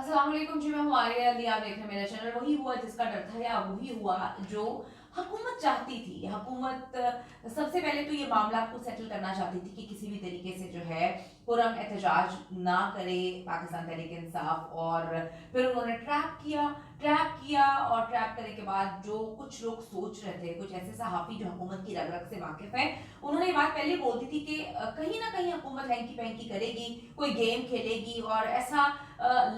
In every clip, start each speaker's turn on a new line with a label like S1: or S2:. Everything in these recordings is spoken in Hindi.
S1: अस्सलाम वालेकुम जी, मैं हूँ आर्या अली। आप देख रहे हैं मेरा चैनल। वही हुआ जिसका डर था, या वही हुआ जो हुकूमत चाहती थी। हुकूमत सबसे पहले तो ये मामला को सेटल करना चाहती थी कि किसी भी तरीके से जो है पुरअमन एहतजाज ना करे पाकिस्तान तहरीक इंसाफ। और फिर उन्होंने ट्रैप किया और ट्रैप करने के बाद जो कुछ लोग सोच रहे थे, कुछ ऐसे सहाफ़ी जो हुकूमत की रग-रग से वाकिफ हैं, उन्होंने ये बात पहले बोल दी थी कि कहीं ना कहीं हुकूमत हैंकी-पैंकी करेगी, कोई गेम खेलेगी। और ऐसा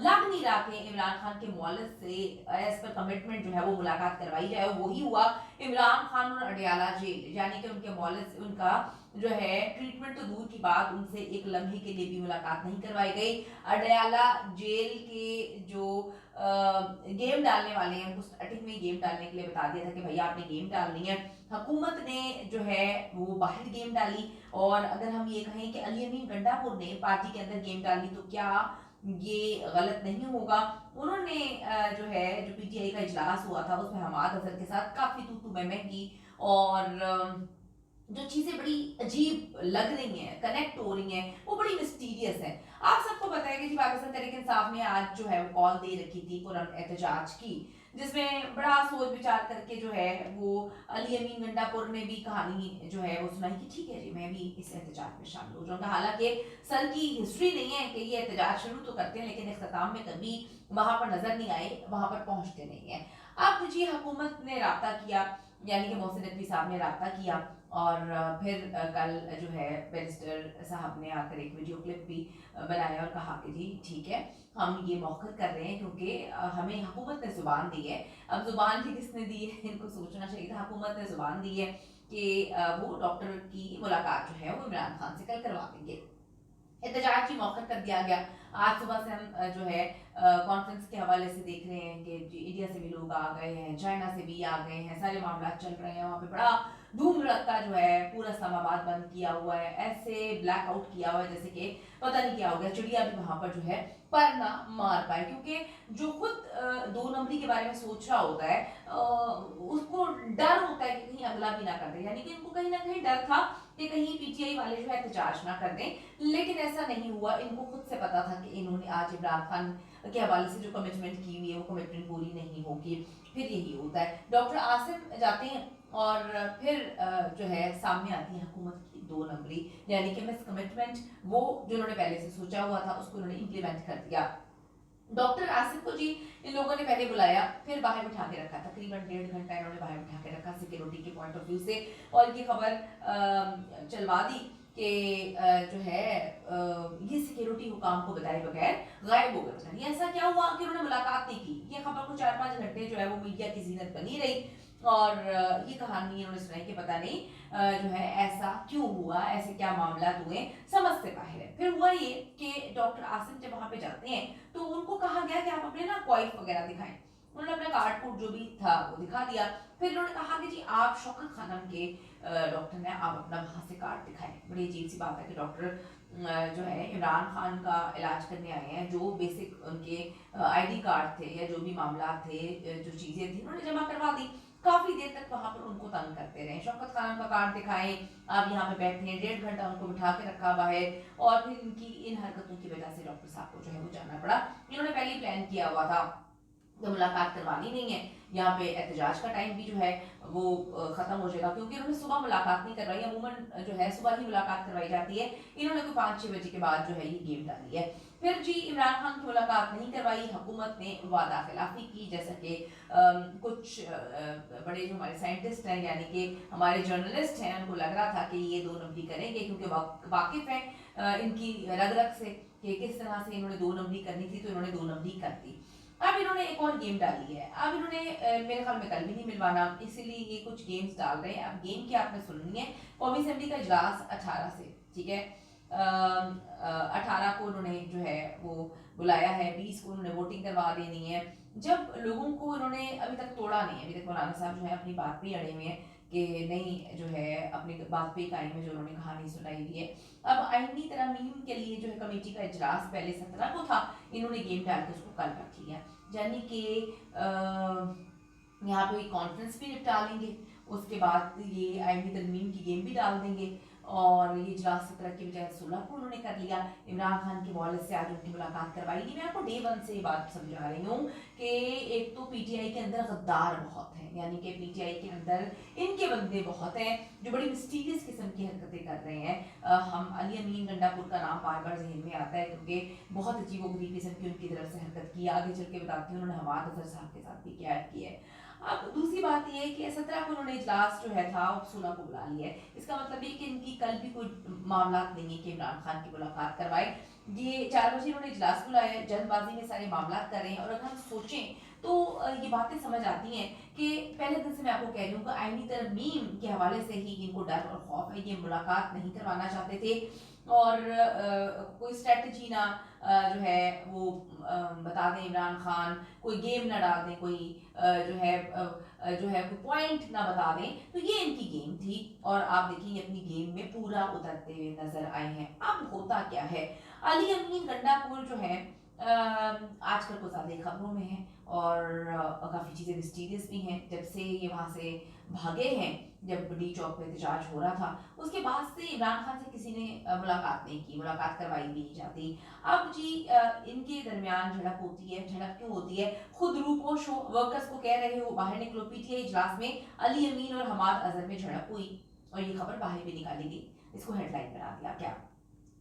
S1: लग नहीं रहा कि इमरान खान के मौलद से एज पर कमिटमेंट जो है वो मुलाकात करवाई जाए। वही हुआ। इमरान खान और अडियाला जेल, यानी कि उनके मौलद से उनका जो है ट्रीटमेंट तो दूर की बात, उनसे एक लम्हे के लिए भी मुलाकात नहीं करवाई गई। अडियाला जेल के जो गेम डालने वाले हैं, उनको स्टार्टिंग में गेम डालने के लिए बता दिया था कि भैया आपने गेम डालनी है। हुकूमत ने जो है वो बाहर गेम डाली। और अगर हम ये कहें कि अली अमीन गंडापुर ने पार्टी के अंदर गेम डाली, तो क्या ये गलत नहीं होगा? उन्होंने जो है जो पीटीआई का इजलास हुआ था उसमें हमाद अजहर के साथ काफी तू तू मैं की। और जो चीजें बड़ी अजीब लग रही हैं, कनेक्ट हो रही हैं, वो बड़ी मिस्टीरियस है। आप सबको पता है कि जी पाकिस्तान तहरीक इंसाफ ने आज जो है वो कॉल दे रखी थी पुरअमन एहतजाज की, जिसमें बड़ा सोच विचार करके जो है वो अली अमीन गंडापुर ने भी कहानी जो है वो सुनाई कि ठीक है जी, मैं भी इस एहतजाज में शामिल हो जाऊंगा। हालांकि सर की हिस्ट्री नहीं है कि ये एहतजाज शुरू तो करते हैं, लेकिन इख्तिताम में कभी वहां पर नजर नहीं आए, वहां पर पहुंचते नहीं है। अब जी हुकूमत ने राब्ता किया, यानी कि मोहसिन नकवी साहब ने राब्ता किया। और फिर कल जो है बैरिस्टर साहब ने आकर एक वीडियो क्लिप भी बनाया और कहा कि जी ठीक है, हम ये मौखर कर रहे हैं क्योंकि हमें हुकूमत ने जुबान दी है। अब जुबान भी किसने दी है, इनको सोचना चाहिए था। हुकूमत ने जुबान दी है कि वो डॉक्टर की मुलाकात जो है वो इमरान खान से कल करवा देंगे। एहतजाज भी मौखर कर दिया गया। आज सुबह से हम जो है कॉन्फ्रेंस के हवाले से देख रहे हैं कि इंडिया से भी लोग आ गए हैं, चाइना से भी आ गए हैं, सारे मामला चल रहे हैं। वहाँ पे बड़ा धूम धड़क्का जो है, पूरा इस्लामाबाद बंद किया हुआ है, ऐसे ब्लैकआउट किया हुआ है जैसे कि पता नहीं क्या हो गया। चिड़िया भी वहां पर जो है पर ना मार पाए, क्योंकि जो खुद दो नंबरी के बारे में सोच रहा होता है उसको डर होता है कि कहीं अगला भी ना कर दे। यानी कि इनको कहीं ना कहीं डर था कि कहीं पीटीआई वाले जो है एहतजाज ना कर दें, लेकिन ऐसा नहीं हुआ। इनको खुद से पता था कि इन्होंने आज इमरान खान के हवाले से जो कमिटमेंट की हुई है वो कमिटमेंट पूरी नहीं होगी। फिर यही होता है, डॉक्टर आसिम जाते हैं और फिर जो है सामने आती है हुकूमत की दो नंबरी, यानी कि मिस कमिटमेंट। वो जो उन्होंने पहले से सोचा हुआ था उसको उन्होंने इम्प्लीमेंट कर दिया। डॉक्टर आसिफ को जी इन लोगों ने पहले बुलाया, फिर बाहर बिठा के रखा, तकरीबन 1.5 घंटा इन्होंने बाहर बिठा के रखा सिक्योरिटी के पॉइंट ऑफ व्यू से। और ये खबर चलवा दी कि जो है ये सिक्योरिटी हुकाम को बताए बगैर गायब हो गए। पता नहीं ऐसा क्या हुआ कि उन्होंने मुलाकात नहीं की। ये खबर को 4-5 घंटे जो है वो मीडिया की जीनत बनी रही। और ये कहानी इन्होंने सुनाई कि पता नहीं जो है ऐसा क्यों हुआ, ऐसे क्या मामला हुए, समझ से बाहर है। फिर हुआ ये कि डॉक्टर आसिम जब वहां पे जाते हैं तो उनको कहा गया कि आप अपने ना क्वाइफ वगैरह दिखाएं। उन्होंने अपना कार्ड कोड जो भी था वो दिखा दिया। फिर उन्होंने कहा कि जी आप शौकत खानम के डॉक्टर ने, आप अपना वहां से कार्ड दिखाएं। बड़ी अजीब सी बात है कि डॉक्टर जो है इमरान खान का इलाज करने आए हैं, जो बेसिक उनके आईडी कार्ड थे या जो भी मामला थे, जो चीजें थी उन्होंने जमा करवा दी। काफी देर तक वहां पर उनको तंग करते रहे, शौकत खान का कार्ड दिखाएं, आप यहाँ पे बैठे हैं। 1.5 घंटा उनको बिठा के रखा बाहर। और फिर इनकी इन हरकतों की वजह से डॉक्टर साहब को जो है वो जाना पड़ा। इन्होंने पहले ही प्लान किया हुआ था तो मुलाकात करवानी नहीं है, यहाँ पे एहतजाज का टाइम भी जो है वो खत्म हो जाएगा, क्योंकि उन्होंने सुबह मुलाकात नहीं करवाई। अमूमन जो है सुबह ही मुलाकात करवाई जाती है, इन्होंने कोई 5-6 बजे के बाद जो है ये गेम डाली है। फिर जी इमरान खान की मुलाकात नहीं करवाई, हुकूमत ने वादा खिलाफी की। जैसा कि कुछ बड़े जो हमारे साइंटिस्ट हैं, यानी कि हमारे जर्नलिस्ट हैं, उनको लग रहा था कि ये दो नंबरी करेंगे, क्योंकि वाकिफ हैं इनकी रग रग से कि किस तरह से इन्होंने दो नंबरी करनी थी, तो इन्होंने दो नंबरी कर दी। अब इन्होंने एक और गेम डाली है। अब इन्होंने मेरे ख्याल में कल भी नहीं मिलवाना, इसीलिए ये कुछ गेम्स डाल रहे हैं। अब गेम क्या आपने सुननी है, कौमी असेंबली का इजलास 18 से, ठीक है, 18 को उन्होंने जो है वो बुलाया है, 20 को उन्होंने वोटिंग करवा देनी है। जब लोगों को इन्होंने अभी तक तोड़ा नहीं है, अभी तक मौलाना साहब जो है अपनी बात पे अड़े हुए हैं कि नहीं जो है अपनी बात पे कायम है, जो उन्होंने कहानी सुनाई हुई है। अब आईनी तरमीम के लिए जो है कमेटी का इजलास पहले 17 को था, इन्होंने गेम डाल के उसको कल रख लिया, यानी कि यहाँ पे कॉन्फ्रेंस भी निपटा लेंगे, उसके बाद ये आईनी तरमीम की गेम भी डाल देंगे। और ये इजलास 17 की बजाय 16 को उन्होंने कर लिया। इमरान खान के वॉलेट से आज उनकी मुलाकात करवाई नहीं। मैं आपको डे वन से ये बात समझा रही हूँ कि एक तो पीटीआई के अंदर गद्दार बहुत हैं, यानी कि पीटीआई के अंदर इनके बंदे बहुत हैं जो बड़ी मिस्टीरियस किस्म की हरकतें कर रहे हैं। हम अली अमीन गंडापुर का नाम बार बार जहन में आता है क्योंकि बहुत अजीबोगरीब किस्म की उनकी तरफ से हरकत की। आगे चल के बताती हूँ उन्होंने हमाद अजहर साहब के साथ भी क्या की है। अब दूसरी बात यह है कि 17 को उन्होंने इजलास जो है था 16 को बुला लिया है। इसका मतलब ये कि इनकी कल भी कोई मामला नहीं है कि इमरान खान की मुलाकात करवाए। ये 4 बजे उन्होंने इजलास बुलाया, जल्दबाजी में सारे मामला कर रहे हैं। और अगर हम सोचें तो ये बातें समझ आती हैं कि पहले दिन से मैं आपको कह रही हूँ कि आईनी तरमीम के हवाले से ही इनको डर और खौफ है। ये मुलाकात नहीं करवाना चाहते थे और कोई स्ट्रेटजी ना जो है वो बता दें इमरान खान, कोई गेम ना डाल दें, कोई जो है कोई पॉइंट ना बता दें। तो ये इनकी गेम थी और आप देखिए अपनी गेम में पूरा उतरते हुए नजर आए हैं। अब होता क्या है, अली अमीन गंडापुर जो है आजकल कुछ ज़्यादा खबरों में है और काफ़ी चीज़ें मिस्टीरियस भी हैं। जब से ये वहाँ से भागे हैं, जब डी चौक पे एहतजाज हो रहा था, उसके बाद से इमरान खान से किसी ने मुलाकात नहीं की, मुलाकात करवाई भी नहीं जाती। अब जी इनके दरमियान झड़प होती है। झड़प क्यों होती है? खुद रूपोश वर्कर्स को कह रहे हो बाहर निकलो। पीटीआई इजलास में अली अमीन और हमाद अजहर में झड़प हुई और ये खबर बाहर भी निकाली गई। इसको हेडलाइन बना दिया। क्या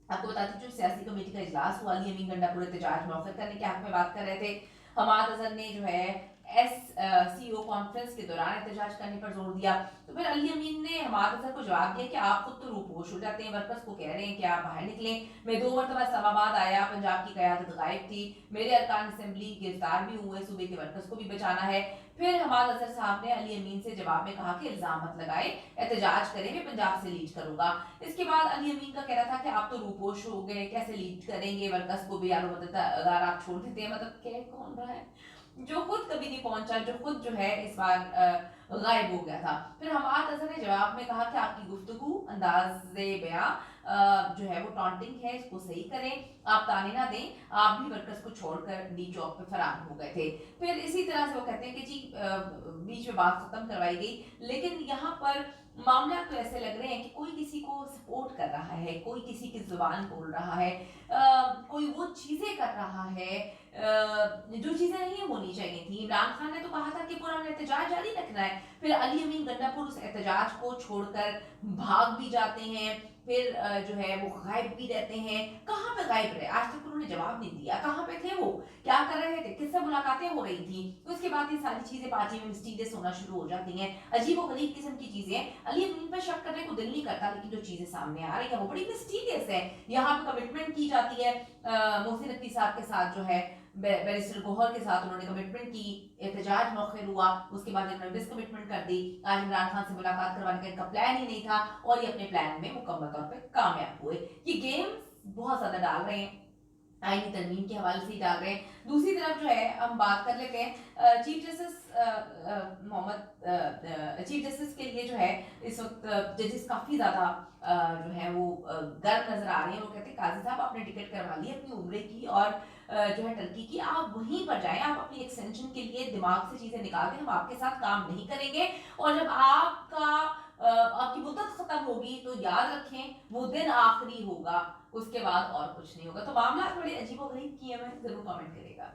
S1: आपको बताती हूँ, सियासी कमेटी का इजलास हुआ। अली अमीन गंडापुर एहतजाज मौखर करने के हक में बात कर रहे थे। हमाद अजहर ने जो है SCO कॉन्फ्रेंस के दौरान एहतजाज करने पर जोर दिया। तो फिर अली अमीन ने हमाद अजहर को जवाब दिया कि आप खुद तो रूपोश हो जाते हैं, वर्कर्स को कह रहे हैं कि आप बाहर निकलें। मैं 2 मरतबा इस्लामाबाद आया, पंजाब की क़यादत गायब थी, मेरे अरकान असेंबली गिरफ्तार भी हुए, सूबे के वर्कर्स को भी बचाना है। फिर हमाद अजहर साहब ने अली अमीन से जवाब में कहा कि इल्जाम मत लगाए, एहतजाज करें, मैं पंजाब से लीड करूंगा। इसके बाद अली अमीन का कहना था कि आप तो रूपोश हो गए, कैसे लीड करेंगे वर्कर्स को भी, यार अगर आप छोड़ देते हैं। मतलब कह कौन रहा है जो खुद कभी नहीं पहुंचा, जो खुद जो है इस बार गायब हो गया था। फिर हमाद अजहर ने जवाब में कहा कि आपकी गुफ्तगू अंदाज़े बयां जो है वो टॉन्टिंग है, इसको सही करें, आप ताने ना दें, आप भी वर्कर्स को छोड़कर डी चौक पे फरार हो गए थे। फिर इसी तरह से वो कहते हैं कि जी बीच में बात खत्म करवाई गई, लेकिन यहाँ पर मामला तो ऐसे लग रहे हैं कि कोई किसी को सपोर्ट कर रहा है, कोई किसी की जुबान बोल रहा है, कोई वो चीजें कर रहा है जो चीजें नहीं होनी चाहिए थी। इमरान खान ने तो कहा था कि पूरा हमने एहतजाज जारी रखना है, फिर अली अमीन गंडापुर उस एहतजाज को छोड़कर भाग भी जाते हैं, फिर जो है वो गायब भी रहते हैं। कहाँ पे गायब रहे? आज तक उन्होंने जवाब नहीं दिया। कहाँ पे थे वो, क्या कर रहे थे, किससे मुलाकातें हो रही थी? उसके बाद ये सारी चीजें पार्टी में मिस्टीरियस होना शुरू हो जाती हैं, अजीब और गरीब किस्म की चीजें। अली अमीन पर शक करने को दिल नहीं करता, लेकिन जो चीजें सामने आ रही है वो बड़ी मिस्टीरियस है। यहाँ पे कमिटमेंट की जाती है मोहसिन नकवी साहब के साथ, जो है बैरिस्टर गौहर के साथ उन्होंने कमिटमेंट की, एहतजाज मौखिर हुआ, उसके बाद इन्होंने डिसकमिटमेंट कर दी। आज इमरान खान से मुलाकात करवाने का इनका प्लान ही नहीं था और ये अपने प्लान में मुकम्मल तौर पे कामयाब हुए। ये गेम बहुत ज्यादा डाल रहे हैं, आईनी तरमीम के हवाले से ही डाल रहे हैं। दूसरी तरफ जो है हम बात कर लेते हैं चीफ जस्टिस चीफ जस्टिस के लिए जो है इस वक्त जजेस काफी ज्यादा जो है वो गर्म नजर आ रहे हैं। वो कहते हैं काजी साहब आपने टिकट करवा ली अपनी उम्र की और जो है टर्की की, आप वहीं पर जाएं, आप अपनी एक्सटेंशन के लिए दिमाग से चीजें निकाल दें, हम आपके साथ काम नहीं करेंगे। और जब आपकी मुद्दत खत्म होगी तो याद रखें वो दिन आखिरी होगा, उसके बाद और कुछ नहीं होगा। तो मामला थोड़े अजीबो गरीब किए हैं, जरूर कमेंट करेगा।